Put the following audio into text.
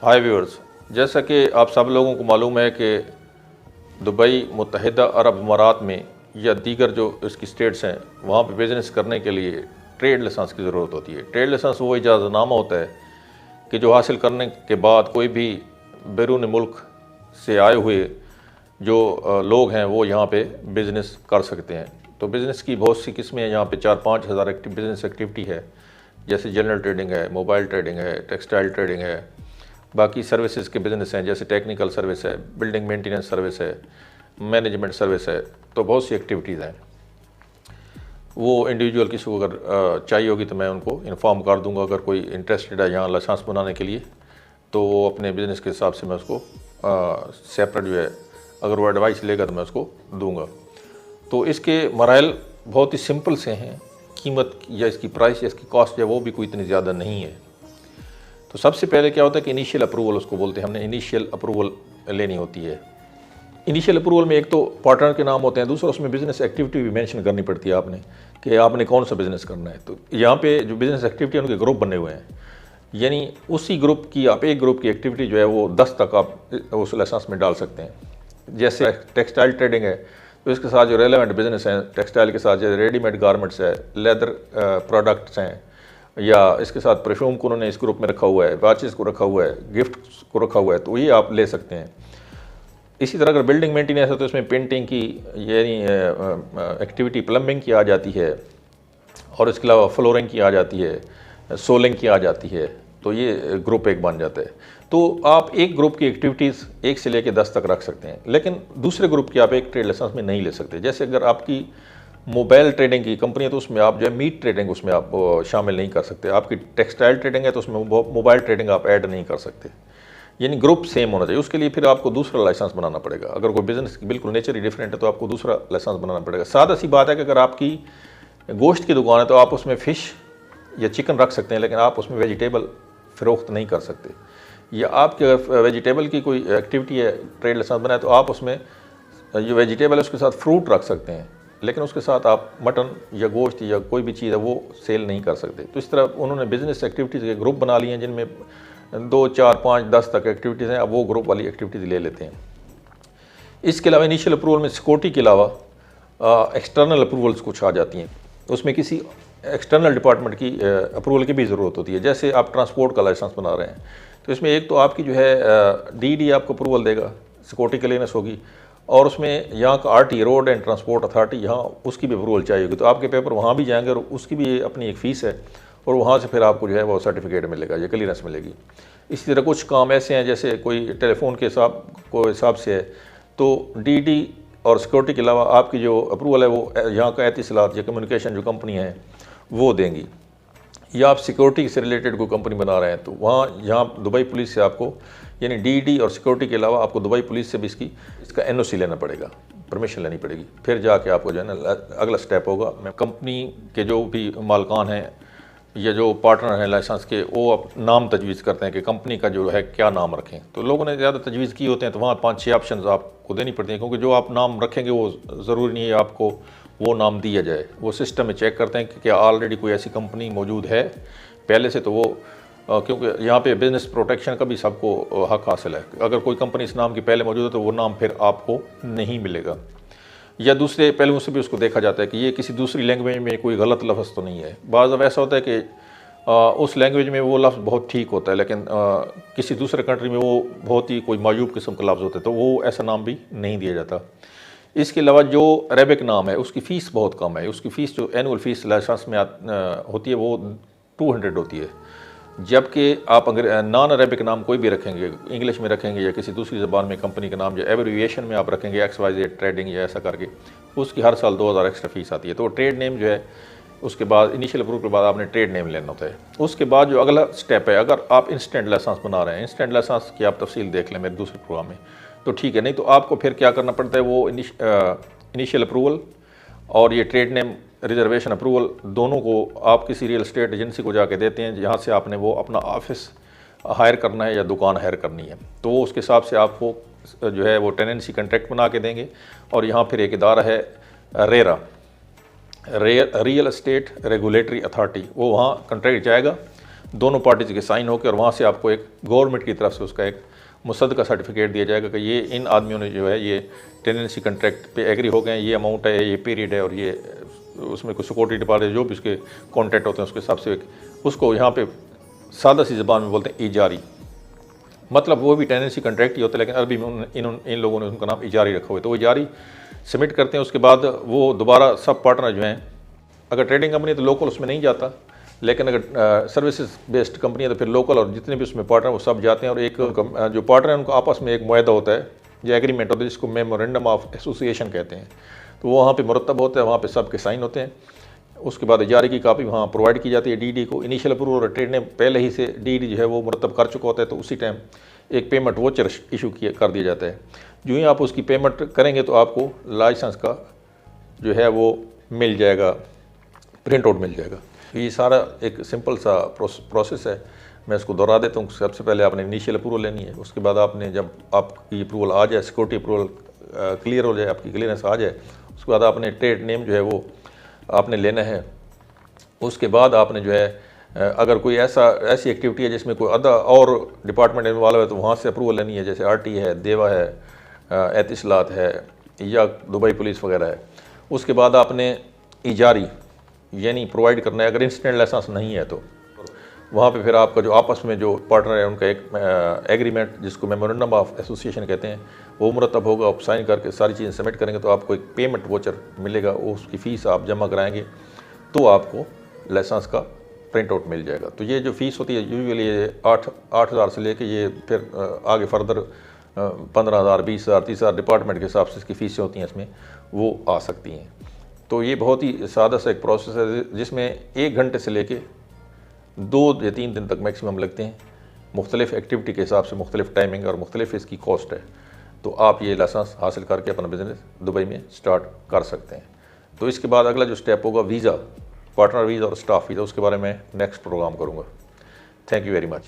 हाय viewers, जैसा कि आप सब लोगों को मालूम है कि दुबई, मुत्तहिदा अरब अमारात में या दीगर जो इसकी स्टेट्स हैं वहाँ पे बिज़नेस करने के लिए ट्रेड लाइसेंस की ज़रूरत होती है। ट्रेड लाइसेंस वो इजाज़तनामा होता है कि जो हासिल करने के बाद कोई भी बैरून मुल्क से आए हुए जो लोग हैं वो यहाँ पे बिज़नेस कर सकते हैं। तो बिज़नेस की बहुत सी किस्में हैं, यहाँ पे 4-5 हज़ार बिज़नेस एक्टिविटी है, जैसे जनरल ट्रेडिंग है, मोबाइल ट्रेडिंग है, टेक्सटाइल ट्रेडिंग है, बाकी सर्विसेज के बिज़नेस हैं जैसे टेक्निकल सर्विस है, बिल्डिंग मेंटेनेंस सर्विस है, मैनेजमेंट सर्विस है। तो बहुत सी एक्टिविटीज़ हैं। वो इंडिविजुअल किसी को अगर चाहिए होगी तो मैं उनको इन्फॉर्म कर दूंगा। अगर कोई इंटरेस्टेड है यहाँ लाइसेंस बनाने के लिए तो वो अपने बिज़नेस के हिसाब से मैं उसको सेपरेट जो है अगर वो एडवाइस लेगा तो मैं उसको दूंगा। तो इसके मराइल बहुत ही सिंपल से हैं। कीमत या इसकी प्राइस या इसकी कॉस्ट है वो भी कोई इतनी ज़्यादा नहीं है। तो सबसे पहले क्या होता है कि इनिशियल अप्रूवल उसको बोलते हैं, हमने इनिशियल अप्रूवल लेनी होती है। इनिशियल अप्रूवल में एक तो पार्टनर के नाम होते हैं, दूसरा उसमें बिज़नेस एक्टिविटी भी मेंशन करनी पड़ती है आपने कि आपने कौन सा बिज़नेस करना है। तो यहाँ पे जो बिज़नेस एक्टिविटी है उनके ग्रुप बने हुए हैं, यानी उसी ग्रुप की आप एक ग्रुप की एक्टिविटी जो है वो 10 तक आप उस लाइसेंस में डाल सकते हैं। जैसे टेक्सटाइल ट्रेडिंग है तो इसके साथ जो रेलेवेंट बिज़नेस हैं टेक्सटाइल के साथ, जैसे रेडीमेड गारमेंट्स है, लेदर प्रोडक्ट्स हैं, या इसके साथ परफ्यूम को उन्होंने इस ग्रुप में रखा हुआ है, वॉचेस को रखा हुआ है, गिफ्ट को रखा हुआ है, तो ये आप ले सकते हैं। इसी तरह अगर बिल्डिंग मेंटेनेंस है तो इसमें पेंटिंग की यानी एक्टिविटी प्लम्बिंग की आ जाती है, और इसके अलावा फ्लोरिंग की आ जाती है, सोलिंग की आ जाती है। तो ये ग्रुप एक बन जाता है। तो आप एक ग्रुप की एक्टिविटीज़ 1 से लेकर 10 तक रख सकते हैं, लेकिन दूसरे ग्रुप की आप एक ट्रेड लाइसेंस में नहीं ले सकते। जैसे अगर आपकी मोबाइल ट्रेडिंग की कंपनी है तो उसमें आप जो है मीट ट्रेडिंग उसमें आप शामिल नहीं कर सकते। आपकी टेक्सटाइल ट्रेडिंग है तो उसमें मोबाइल ट्रेडिंग आप ऐड नहीं कर सकते। यानी ग्रुप सेम होना चाहिए। उसके लिए फिर आपको दूसरा लाइसेंस बनाना पड़ेगा। अगर कोई बिज़नेस की बिल्कुल नेचर ही डिफरेंट है तो आपको दूसरा लाइसेंस बनाना पड़ेगा। सादा सी बात है कि अगर आपकी गोश्त की दुकान है तो आप उसमें फ़िश या चिकन रख सकते हैं, लेकिन आप उसमें वेजिटेबल फ़रोख्त नहीं कर सकते। या आपके वेजिटेबल की कोई एक्टिविटी है, ट्रेड लाइसेंस बनाए, तो आप उसमें जो वेजिटेबल है उसके साथ फ्रूट रख सकते हैं, लेकिन उसके साथ आप मटन या गोश्त या कोई भी चीज़ है वो सेल नहीं कर सकते। तो इस तरह उन्होंने बिज़नेस एक्टिविटीज़ के ग्रुप बना लिए हैं जिनमें 2, 4, 5, 10 तक एक्टिविटीज़ हैं। अब वो ग्रुप वाली एक्टिविटीज़ ले लेते हैं। इसके अलावा इनिशियल अप्रूवल में सिक्योरिटी के अलावा एक्सटर्नल अप्रूवल्स कुछ आ जाती हैं। उसमें किसी एक्सटर्नल डिपार्टमेंट की अप्रूवल की भी ज़रूरत होती है। जैसे आप ट्रांसपोर्ट का लाइसेंस बना रहे हैं तो इसमें एक तो आपकी जो है डीडी आपको अप्रूवल देगा, सिक्योरिटी क्लियरेंस होगी, और उसमें यहाँ का RT road and transport authority यहाँ उसकी भी अप्रूवल चाहिए होगी। तो आपके पेपर वहाँ भी जाएंगे और उसकी भी अपनी एक फ़ीस है, और वहाँ से फिर आपको जो है वो सर्टिफिकेट मिलेगा या क्लियरेंस मिलेगी। इसी तरह कुछ काम ऐसे हैं जैसे कोई टेलीफोन के हिसाब से है तो डीडी और सिक्योरिटी के अलावा आपकी जो अप्रूवल है वो यहाँ का एतिसलात या कम्युनिकेशन जो कंपनी है वो देंगी। या आप सिक्योरिटी से रिलेटेड कोई कंपनी बना रहे हैं तो वहाँ यहाँ दुबई पुलिस से आपको यानी डीडी और सिक्योरिटी के अलावा आपको दुबई पुलिस से भी इसका एनओसी लेना पड़ेगा, परमिशन लेनी पड़ेगी। फिर जाके आपको जो है ना अगला स्टेप होगा। मैं कंपनी के जो भी मालकान हैं या जो पार्टनर हैं लाइसेंस के, वो अब नाम तजवीज़ करते हैं कि कंपनी का जो है क्या नाम रखें। तो लोगों ने ज़्यादा तजवीज़ की होते हैं तो वहाँ 5-6 ऑप्शन आपको देनी पड़ती हैं, क्योंकि जो आप नाम रखेंगे वो ज़रूरी नहीं है आपको वो नाम दिया जाए। वो सिस्टम में चेक करते हैं कि क्या ऑलरेडी कोई ऐसी कंपनी मौजूद है पहले से, तो वो क्योंकि यहाँ पे बिज़नेस प्रोटेक्शन का भी सबको हक हासिल है। अगर कोई कंपनी इस नाम की पहले मौजूद है तो वो नाम फिर आपको नहीं मिलेगा। या दूसरे पहलुओं से भी उसको देखा जाता है कि ये किसी दूसरी लैंग्वेज में कोई गलत लफ्ज़ तो नहीं है। बाज़ अब ऐसा होता है कि उस लैंग्वेज में वो लफ्ज़ बहुत ठीक होता है, लेकिन किसी दूसरे कंट्री में वो बहुत ही कोई मायूब किस्म का लफ्ज़ होता है, तो वो ऐसा नाम भी नहीं दिया जाता। इसके अलावा जो अरेबिक नाम है उसकी फ़ीस बहुत कम है। उसकी फ़ीस जो एनुअल फ़ीस लाइसेंस में होती है वो 200 होती है। जबकि आप अगर नॉन अरेबिक नाम कोई भी रखेंगे, इंग्लिश में रखेंगे या किसी दूसरी ज़बान में कंपनी का नाम, या एब्रीविएशन में आप रखेंगे XYZ ट्रेडिंग या ऐसा करके, उसकी हर साल 2000 एक्स्ट्रा फ़ीस आती है। तो ट्रेड नेम जो है उसके बाद इनिशियल अप्रूवल के बाद आपने ट्रेड नेम लेना होता है। उसके बाद जो अगला स्टेप है, अगर आप इंस्टेंट लाइसेंस बना रहे हैं, इंस्टेंट लाइसेंस की आप तफसील देख लें मेरे दूसरे प्रोग्राम में, तो ठीक है। नहीं तो आपको फिर क्या करना पड़ता है, वो इनिशियल अप्रूवल और ये ट्रेड नेम रिजर्वेशन अप्रूवल दोनों को आप किसी रियल एस्टेट एजेंसी को जाके देते हैं जहाँ से आपने वो अपना ऑफिस हायर करना है या दुकान हायर करनी है। तो वो उसके हिसाब से आपको जो है वो टेनेंसी कॉन्ट्रैक्ट बना के देंगे। और यहाँ फिर एक इदारा है RERA, real estate regulatory authority, वो वहाँ कॉन्ट्रैक्ट जाएगा दोनों पार्टीज़ के साइन होकर, और वहाँ से आपको एक गवर्नमेंट की तरफ से उसका एक मुसद्दका सर्टिफिकेट दिया जाएगा कि ये इन आदमियों ने जो है ये टेनेंसी कॉन्ट्रैक्ट पे एग्री हो गए हैं, ये अमाउंट है, ये पीरियड है, और ये उसमें कुछ सिक्योरिटी डिपॉजिट जो भी उसके कॉन्ट्रैक्ट होते हैं उसके हिसाब से उसको यहाँ पे सादा सी ज़बान में बोलते हैं इजारी। मतलब वो भी टेनेंसी कॉन्ट्रैक्ट ही होता है, लेकिन अरबी में इन लोगों ने उनका नाम इजारी रखा हुआ है। तो वो इजारी सबमिट करते हैं, उसके बाद वो दोबारा सब पार्टनर जो हैं, अगर ट्रेडिंग कंपनी है तो लोकल उसमें नहीं जाता, लेकिन अगर सर्विसेज बेस्ड कंपनी है तो फिर लोकल और जितने भी उसमें पार्टनर वो सब जाते हैं। और एक जो पार्टनर है उनको आपस में एक मुआहदा होता है, जो एग्रीमेंट होता है, जिसको मेमोरेंडम ऑफ एसोसिएशन कहते हैं। तो वो वहाँ पे मुरतब होता है, वहाँ पे सबके साइन होते हैं। उसके बाद इजारे की कापी वहाँ प्रोवाइड की जाती है डीडी को। इनिशियल अप्रूवल और ट्रेड ने पहले ही से डीडी जो है वो मुरतब कर चुका होता है, तो उसी टाइम एक पेमेंट वोचर इशू कर दिया जाता है। जो ही आप उसकी पेमेंट करेंगे तो आपको लाइसेंस का जो है वो मिल जाएगा, प्रिंट आउट मिल जाएगा। ये सारा एक सिंपल सा प्रोसेस है, मैं इसको दोहरा देता हूँ। सबसे पहले आपने इनिशियल अप्रूवल लेनी है, उसके बाद आपने जब आपकी अप्रूवल आ जाए, सिक्योरिटी अप्रूवल क्लियर हो जाए, आपकी क्लियरेंस आ जाए, उसके बाद आपने ट्रेड नेम जो है वो आपने लेना है। उसके बाद आपने जो है अगर कोई ऐसी एक्टिविटी है जिसमें कोई अदर और डिपार्टमेंट इन्वॉल्व है तो वहाँ से अप्रूवल लेनी है, जैसे आरटी है, देवा है, एतिसलात है या दुबई पुलिस वगैरह है। उसके बाद आपने इजारी यानी प्रोवाइड करना है। अगर इंसिडेंट लाइसेंस नहीं है तो वहाँ पे फिर आपका जो आपस में जो पार्टनर है उनका एक एग्रीमेंट, जिसको मेमोरेंडम ऑफ एसोसिएशन कहते हैं, वो मुरतब होगा। आप साइन करके सारी चीज़ें सबमिट करेंगे तो आपको एक पेमेंट वोचर मिलेगा, उसकी फ़ीस आप जमा कराएंगे तो आपको लाइसेंस का प्रिंट आउट मिल जाएगा। तो ये जो फ़ीस होती है यूजुअली 8,000 से लेके ये फिर आगे फर्दर 15,000, 20,000, 30,000 डिपार्टमेंट के हिसाब से इसकी फ़ीसें होती हैं, इसमें वो आ सकती हैं। तो ये बहुत ही सादा सा एक प्रोसेस है जिसमें 1 घंटे से लेके 2 या 3 दिन तक मैक्सिमम लगते हैं। मुख्तलिफ एक्टिविटी के हिसाब से मुख्तलिफ टाइमिंग और मुख्तलिफ इसकी कॉस्ट है। तो आप ये लाइसेंस हासिल करके अपना बिज़नेस दुबई में स्टार्ट कर सकते हैं। तो इसके बाद अगला जो स्टेप होगा वीज़ा, पार्टनर वीज़ा और स्टाफ वीज़ा, उसके बारे में नेक्स्ट प्रोग्राम करूँगा। Thank you very much.